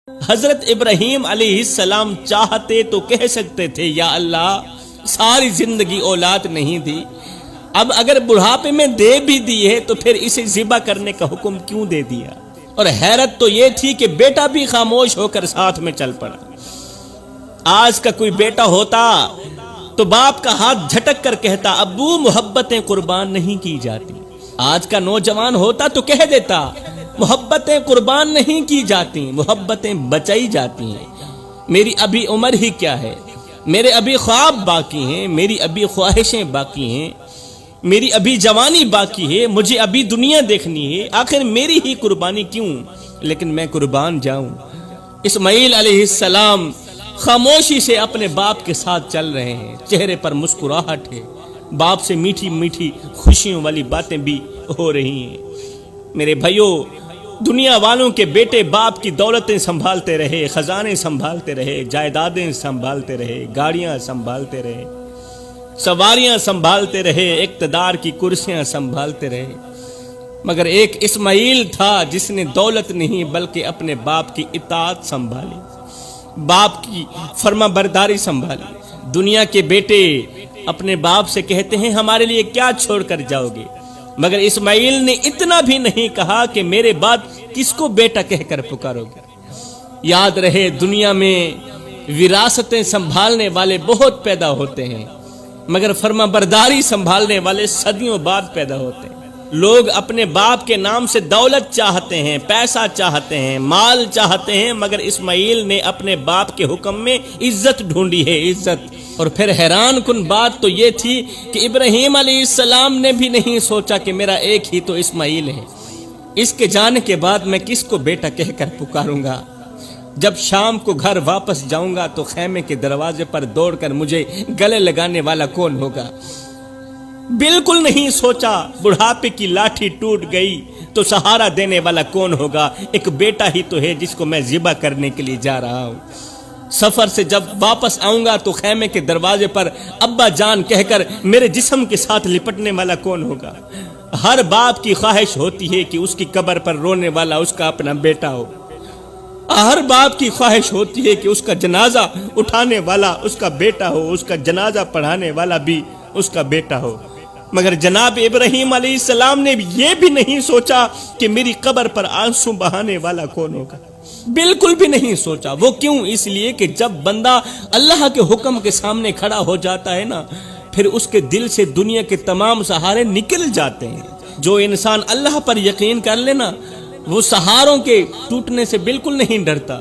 حضرت ابراہیم علیہ السلام چاہتے تو کہہ سکتے تھے یا اللہ ساری زندگی اولاد نہیں دی، اب اگر بڑھاپے میں دے بھی دی ہے تو پھر اسے ذبح کرنے کا حکم کیوں دے دیا؟ اور حیرت تو یہ تھی کہ بیٹا بھی خاموش ہو کر ساتھ میں چل پڑا۔ آج کا کوئی بیٹا ہوتا تو باپ کا ہاتھ جھٹک کر کہتا ابو محبتیں قربان نہیں کی جاتی۔ آج کا نوجوان ہوتا تو کہہ دیتا محبتیں قربان نہیں کی جاتی، محبتیں بچائی جاتی ہیں۔ میری ابھی عمر ہی کیا ہے، میرے ابھی خواب باقی ہیں، میری ابھی خواہشیں باقی ہیں، میری ابھی جوانی باقی ہے، مجھے ابھی دنیا دیکھنی ہے، آخر میری ہی قربانی کیوں، لیکن میں قربان جاؤں۔ اسماعیل علیہ السلام خاموشی سے اپنے باپ کے ساتھ چل رہے ہیں، چہرے پر مسکراہٹ ہے، باپ سے میٹھی میٹھی خوشیوں والی باتیں بھی ہو رہی ہیں۔ میرے بھائیوں، دنیا والوں کے بیٹے باپ کی دولتیں سنبھالتے رہے، خزانے سنبھالتے رہے، جائیدادیں سنبھالتے رہے، گاڑیاں سنبھالتے رہے، سواریاں سنبھالتے رہے، اقتدار کی کرسیاں سنبھالتے رہے، مگر ایک اسماعیل تھا جس نے دولت نہیں بلکہ اپنے باپ کی اطاعت سنبھالی، باپ کی فرما برداری سنبھالی۔ دنیا کے بیٹے اپنے باپ سے کہتے ہیں ہمارے لیے کیا چھوڑ کر جاؤ گے، مگر اسماعیل نے اتنا بھی نہیں کہا کہ میرے بعد کس کو بیٹا کہہ کر پکارو گے۔ یاد رہے دنیا میں وراثتیں سنبھالنے والے بہت پیدا ہوتے ہیں، مگر فرما برداری سنبھالنے والے صدیوں بعد پیدا ہوتے ہیں۔ لوگ اپنے باپ کے نام سے دولت چاہتے ہیں، پیسہ چاہتے ہیں، مال چاہتے ہیں، مگر اسماعیل نے اپنے باپ کے حکم میں عزت ڈھونڈی ہے، عزت۔ اور پھر حیران کن بات تو یہ تھی کہ ابراہیم علیہ السلام نے بھی نہیں سوچا کہ میرا ایک ہی تو اسماعیل ہے، اس کے جانے کے بعد میں کس کو بیٹا کہہ کر پکاروں گا؟ جب شام کو گھر واپس جاؤں گا تو خیمے کے دروازے پر دوڑ کر مجھے گلے لگانے والا کون ہوگا؟ بالکل نہیں سوچا بڑھاپے کی لاٹھی ٹوٹ گئی تو سہارا دینے والا کون ہوگا؟ ایک بیٹا ہی تو ہے جس کو میں ذبح کرنے کے لیے جا رہا ہوں۔ سفر سے جب واپس آؤں گا تو خیمے کے دروازے پر ابا جان کہہ کر میرے جسم کے ساتھ لپٹنے والا کون ہوگا؟ ہر باپ کی خواہش ہوتی ہے کہ اس کی قبر پر رونے والا اس کا اپنا بیٹا ہو، ہر باپ کی خواہش ہوتی ہے کہ اس کا جنازہ اٹھانے والا اس کا بیٹا ہو، اس کا جنازہ پڑھانے والا بھی اس کا بیٹا ہو، مگر جناب ابراہیم علیہ السلام نے یہ بھی نہیں سوچا کہ میری قبر پر آنسو بہانے والا کون ہوگا، بالکل بھی نہیں سوچا۔ وہ کیوں؟ اس لیے کہ جب بندہ اللہ کے حکم کے سامنے کھڑا ہو جاتا ہے نا، پھر اس کے دل سے دنیا کے تمام سہارے نکل جاتے ہیں۔ جو انسان اللہ پر یقین کر لینا وہ سہاروں کے ٹوٹنے سے بالکل نہیں ڈرتا۔